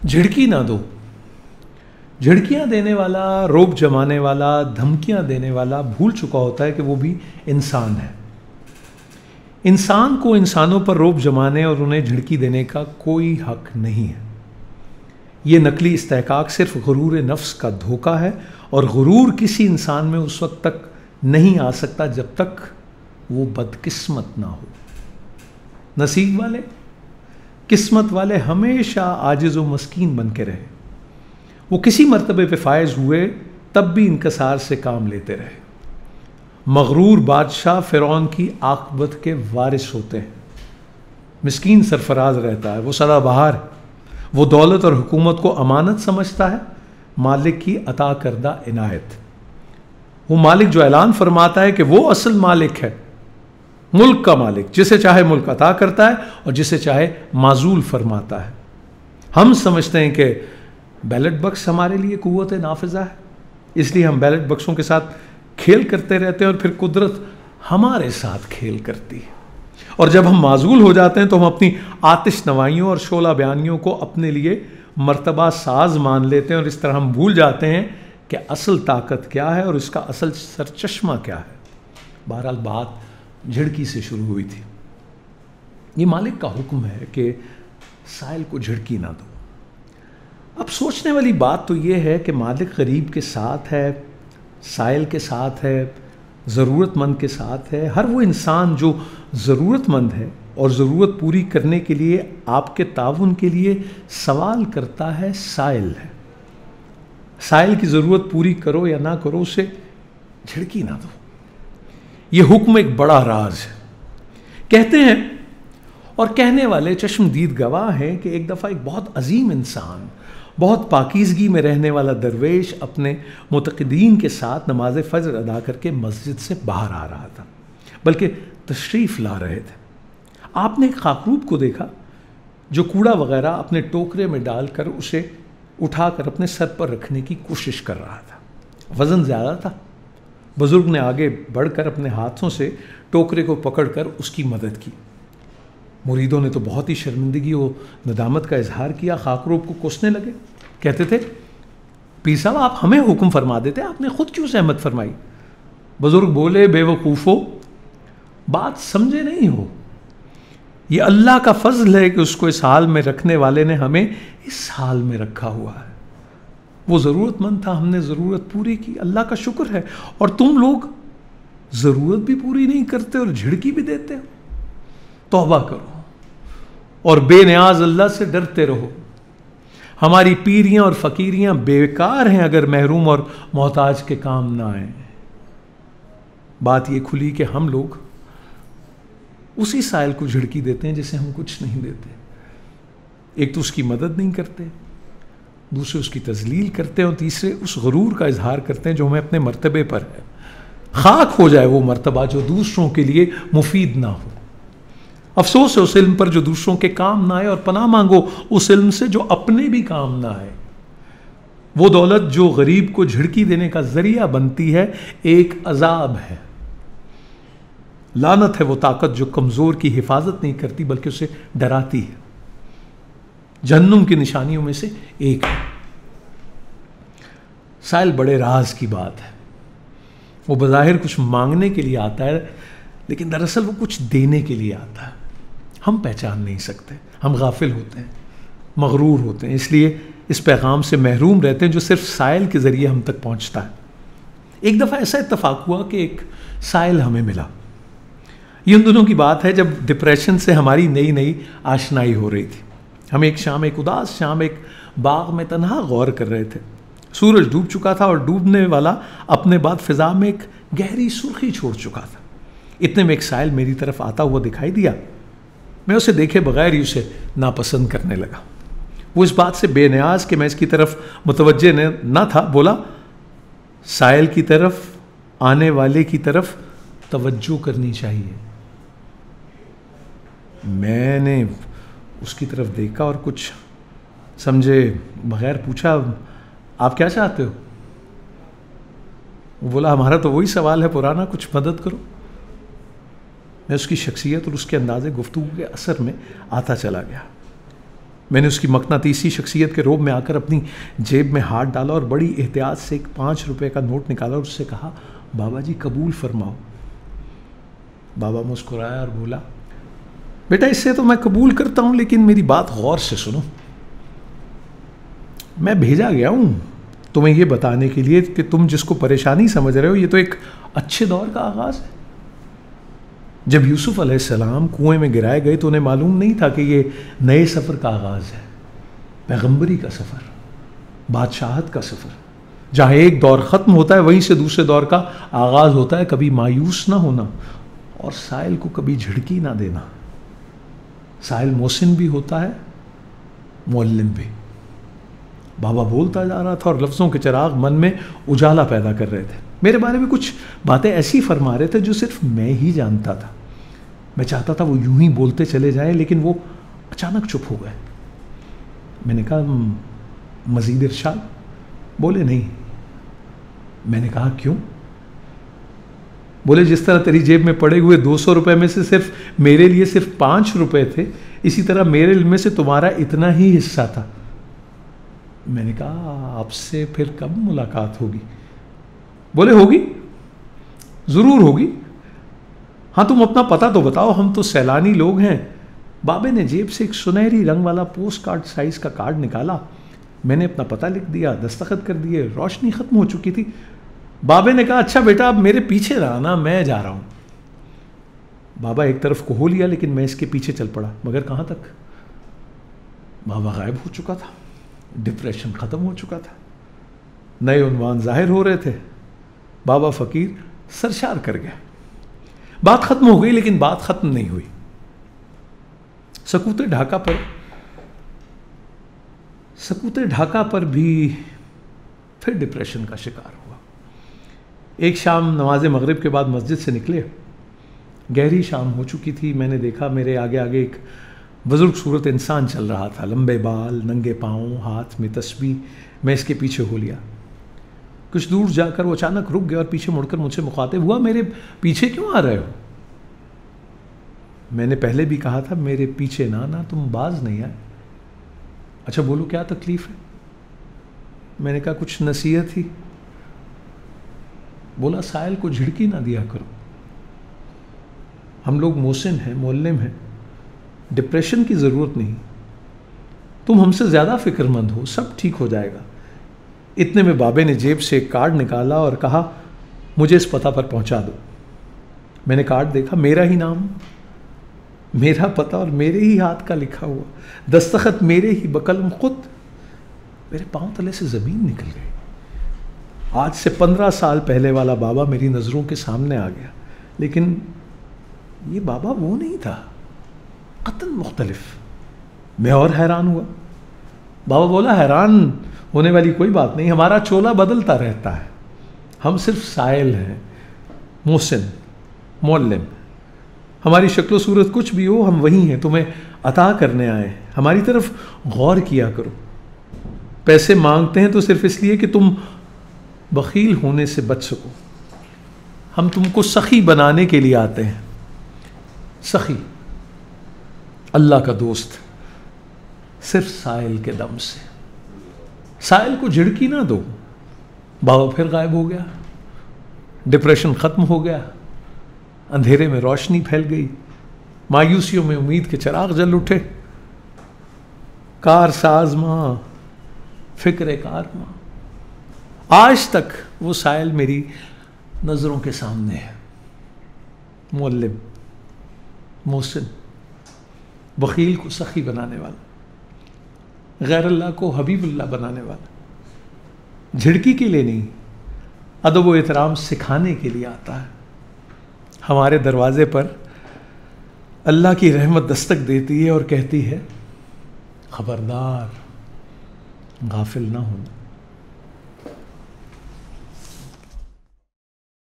झिड़की ना दो। झिड़कियाँ देने वाला, रोब जमाने वाला, धमकियाँ देने वाला भूल चुका होता है कि वो भी इंसान है। इंसान को इंसानों पर रोब जमाने और उन्हें झिड़की देने का कोई हक नहीं है। ये नकली इस्तेहकाक सिर्फ गुरूर नफ्स का धोखा है, और गुरूर किसी इंसान में उस वक्त तक नहीं आ सकता जब तक वो बदकिस्मत ना हो। नसीब वाले, किस्मत वाले हमेशा आजिज़ व मस्कीन बन के रहे। वो किसी मर्तबे पे फायज हुए तब भी इनकसार से काम लेते रहे। मगरूर बादशाह फ़िरौन की आक़िबत के वारिस होते हैं। मिस्कीन सरफराज रहता है, वो सदाबहार है। वो दौलत और हुकूमत को अमानत समझता है, मालिक की अता करदा इनायत। वो मालिक जो ऐलान फरमाता है कि वो असल मालिक है, मुल्क का मालिक, जिसे चाहे मुल्क अता करता है और जिसे चाहे माजूल फरमाता है। हम समझते हैं कि बैलेट बक्स हमारे लिए कुव्वत नाफिज़ा है, इसलिए हम बैलेट बक्सों के साथ खेल करते रहते हैं और फिर कुदरत हमारे साथ खेल करती है। और जब हम माजूल हो जाते हैं तो हम अपनी आतिश नवाइयों और शोला बयानियों को अपने लिए मर्तबा साज मान लेते हैं, और इस तरह हम भूल जाते हैं कि असल ताकत क्या है और इसका असल सरचश्मा क्या है। बहरहाल बात झिड़की से शुरू हुई थी। ये मालिक का हुक्म है कि साइल को झिड़की ना दो। अब सोचने वाली बात तो ये है कि मालिक गरीब के साथ है, साइल के साथ है, ज़रूरतमंद के साथ है। हर वो इंसान जो ज़रूरतमंद है और ज़रूरत पूरी करने के लिए आपके ताउन के लिए सवाल करता है, साइल है। साइल की ज़रूरत पूरी करो या ना करो, उसे झिड़की ना दो। ये हुक्म एक बड़ा राज है। कहते हैं और कहने वाले चश्मदीद गवाह हैं कि एक दफ़ा एक बहुत अजीम इंसान, बहुत पाकीज़गी में रहने वाला दरवेश अपने मुतक़िदीन के साथ नमाज फ़ज्र अदा करके मस्जिद से बाहर आ रहा था, बल्कि तशरीफ़ ला रहे थे। आपने एक खाकरूब को देखा जो कूड़ा वग़ैरह अपने टोकरे में डालकर उसे उठाकर अपने सर पर रखने की कोशिश कर रहा था। वज़न ज़्यादा था। बुज़ुर्ग ने आगे बढ़कर अपने हाथों से टोकरे को पकड़कर उसकी मदद की। मुरीदों ने तो बहुत ही शर्मिंदगी व नदामत का इजहार किया, खाकरूब को कोसने लगे। कहते थे, पीर साहब आप हमें हुक्म फरमा देते, आपने खुद क्यों सहमत फरमाई? बुज़ुर्ग बोले, बेवकूफ़ो, बात समझे नहीं हो। ये अल्लाह का फजल है कि उसको इस हाल में रखने वाले ने हमें इस हाल में रखा हुआ है। वो ज़रूरतमंद था, हमने ज़रूरत पूरी की, अल्लाह का शुक्र है। और तुम लोग ज़रूरत भी पूरी नहीं करते और झिड़की भी देते हो। तौबा करो और बेनियाज अल्लाह से डरते रहो। हमारी पीरियां और फ़कीरियां बेकार हैं अगर महरूम और मोहताज के काम ना आए। बात ये खुली कि हम लोग उसी साइल को झिड़की देते हैं जिसे हम कुछ नहीं देते। एक तो उसकी मदद नहीं करते, दूसरे उसकी तजलील करते हैं, और तीसरे उस गुरूर का इजहार करते हैं जो हमें अपने मर्तबे पर है। खाक हो जाए वो मर्तबा जो दूसरों के लिए मुफीद ना हो। अफसोस है उस इल्म पर जो दूसरों के काम ना आए, और पनाह मांगो उस इल्म से जो अपने भी काम ना आए। वो दौलत जो गरीब को झिड़की देने का जरिया बनती है एक अजाब है। लानत है वो ताकत जो कमज़ोर की हिफाजत नहीं करती बल्कि उसे डराती है। जहन्नुम की निशानियों में से एक है। साइल बड़े राज की बात है। वो बज़ाहिर कुछ मांगने के लिए आता है, लेकिन दरअसल वो कुछ देने के लिए आता है। हम पहचान नहीं सकते, हम गाफिल होते हैं, मगरूर होते हैं, इसलिए इस पैगाम से महरूम रहते हैं जो सिर्फ साइल के ज़रिए हम तक पहुंचता है। एक दफ़ा ऐसा इत्तफाक हुआ कि एक साइल हमें मिला। ये उन दिनों की बात है जब डिप्रेशन से हमारी नई नई आशनाई हो रही थी। हम एक शाम, एक उदास शाम, एक बाग में तन्हा गौर कर रहे थे। सूरज डूब चुका था और डूबने वाला अपने बाद फिजा में एक गहरी सुर्खी छोड़ चुका था। इतने में एक साइल मेरी तरफ आता हुआ दिखाई दिया। मैं उसे देखे बगैर ही उसे नापसंद करने लगा। वो इस बात से बेनियाज कि मैं इसकी तरफ मुतवज्जे न था, बोला, साइल की तरफ आने वाले की तरफ तवज्जो करनी चाहिए। मैंने उसकी तरफ देखा और कुछ समझे बगैर पूछा, आप क्या चाहते हो? वो बोला, हमारा तो वही सवाल है पुराना, कुछ मदद करो। मैं उसकी शख्सियत और उसके अंदाज़े गुफ्तगू के असर में आता चला गया। मैंने उसकी मकनातीसी शख्सियत के रोब में आकर अपनी जेब में हाथ डाला और बड़ी एहतियात से एक 5 रुपए का नोट निकाला और उससे कहा, बाबा जी कबूल फरमाओ। बाबा मुस्कुराया और बोला, बेटा इससे तो मैं कबूल करता हूं, लेकिन मेरी बात गौर से सुनो। मैं भेजा गया हूं तुम्हें ये बताने के लिए कि तुम जिसको परेशानी समझ रहे हो, ये तो एक अच्छे दौर का आगाज है। जब यूसुफ अलैहिस्सलाम कुएं में गिराए गए तो उन्हें मालूम नहीं था कि ये नए सफ़र का आगाज़ है, पैगंबरी का सफ़र, बादशाहत का सफ़र। जहाँ एक दौर ख़त्म होता है वहीं से दूसरे दौर का आगाज़ होता है। कभी मायूस ना होना और साहिल को कभी झिड़की ना देना। साहिल मोहसिन भी होता है, मुअल्लिम भी। बाबा बोलता जा रहा था और लफ्ज़ों के चिराग मन में उजाला पैदा कर रहे थे। मेरे बारे में कुछ बातें ऐसी फरमा रहे थे जो सिर्फ मैं ही जानता था। मैं चाहता था वो यूं ही बोलते चले जाएं, लेकिन वो अचानक चुप हो गए। मैंने कहा, मज़ीद इरशाद? बोले, नहीं। मैंने कहा, क्यों? बोले, जिस तरह तेरी जेब में पड़े हुए 200 रुपए में से सिर्फ मेरे लिए सिर्फ 5 रुपए थे, इसी तरह मेरे में से तुम्हारा इतना ही हिस्सा था। मैंने कहा, आपसे फिर कब मुलाकात होगी? बोले, होगी, ज़रूर होगी। हाँ, तुम अपना पता तो बताओ, हम तो सैलानी लोग हैं। बाबे ने जेब से एक सुनहरी रंग वाला पोस्ट कार्ड साइज़ का कार्ड निकाला। मैंने अपना पता लिख दिया, दस्तखत कर दिए। रोशनी ख़त्म हो चुकी थी। बाबे ने कहा, अच्छा बेटा, अब मेरे पीछे रहा ना, मैं जा रहा हूँ। बाबा एक तरफ को हो लिया, लेकिन मैं इसके पीछे चल पड़ा। मगर कहाँ तक? बाबा गायब हो चुका था। डिप्रेशन ख़त्म हो चुका था। नए उन्वान जाहिर हो रहे थे। बाबा फ़कीर सरशार कर गया। बात ख़त्म हो गई, लेकिन बात ख़त्म नहीं हुई। सकूते ढाका पर भी फिर डिप्रेशन का शिकार हुआ। एक शाम नमाज मगरिब के बाद मस्जिद से निकले। गहरी शाम हो चुकी थी। मैंने देखा मेरे आगे आगे एक बुजुर्ग सूरत इंसान चल रहा था, लंबे बाल, नंगे पाँव, हाथ में तस्बीह। मैं इसके पीछे हो लिया। कुछ दूर जाकर वो अचानक रुक गया और पीछे मुड़कर मुझसे मुखातिब हुआ, मेरे पीछे क्यों आ रहे हो? मैंने पहले भी कहा था, मेरे पीछे ना आना, तुम बाज नहीं आए। अच्छा बोलो, क्या तकलीफ़ है? मैंने कहा, कुछ नसीहत ही। बोला, साहिल को झिड़की ना दिया करो। हम लोग मोहसिन हैं, मुअल्लिम हैं, डिप्रेशन की ज़रूरत नहीं। तुम हमसे ज़्यादा फ़िक्रमंद हो, सब ठीक हो जाएगा। इतने में बाबे ने जेब से एक कार्ड निकाला और कहा, मुझे इस पता पर पहुंचा दो। मैंने कार्ड देखा, मेरा ही नाम, मेरा पता और मेरे ही हाथ का लिखा हुआ, दस्तखत मेरे ही, बकलम खुद। मेरे पांव तले से ज़मीन निकल गई। आज से 15 साल पहले वाला बाबा मेरी नज़रों के सामने आ गया, लेकिन ये बाबा वो नहीं था, कतन मुख्तलिफ। मैं और हैरान हुआ। बाबा बोला, हैरान होने वाली कोई बात नहीं, हमारा चोला बदलता रहता है। हम सिर्फ साइल हैं, मोहसिन, मुअल्लिम। हमारी शक्ल सूरत कुछ भी हो, हम वही हैं, तुम्हें अता करने आए। हमारी तरफ गौर किया करो। पैसे मांगते हैं तो सिर्फ इसलिए कि तुम बखील होने से बच सको। हम तुमको सखी बनाने के लिए आते हैं। सखी, अल्लाह का दोस्त, सिर्फ साइल के दम से। साहिल को झिड़की ना दो। बाबा फिर गायब हो गया। डिप्रेशन ख़त्म हो गया। अंधेरे में रोशनी फैल गई। मायूसियों में उम्मीद के चिराग जल उठे। कार साज माँ, फिक्र कार माँ। आज तक वो साहिल मेरी नज़रों के सामने है। मुअल्लिम, मोहसिन, बखील को सखी बनाने वाला, गैर अल्लाह को हबीबुल्लाह बनाने वाला। झिड़की के लिए नहीं, अदब व एहतराम सिखाने के लिए आता है। हमारे दरवाजे पर अल्लाह की रहमत दस्तक देती है और कहती है, खबरदार, गाफिल ना होना।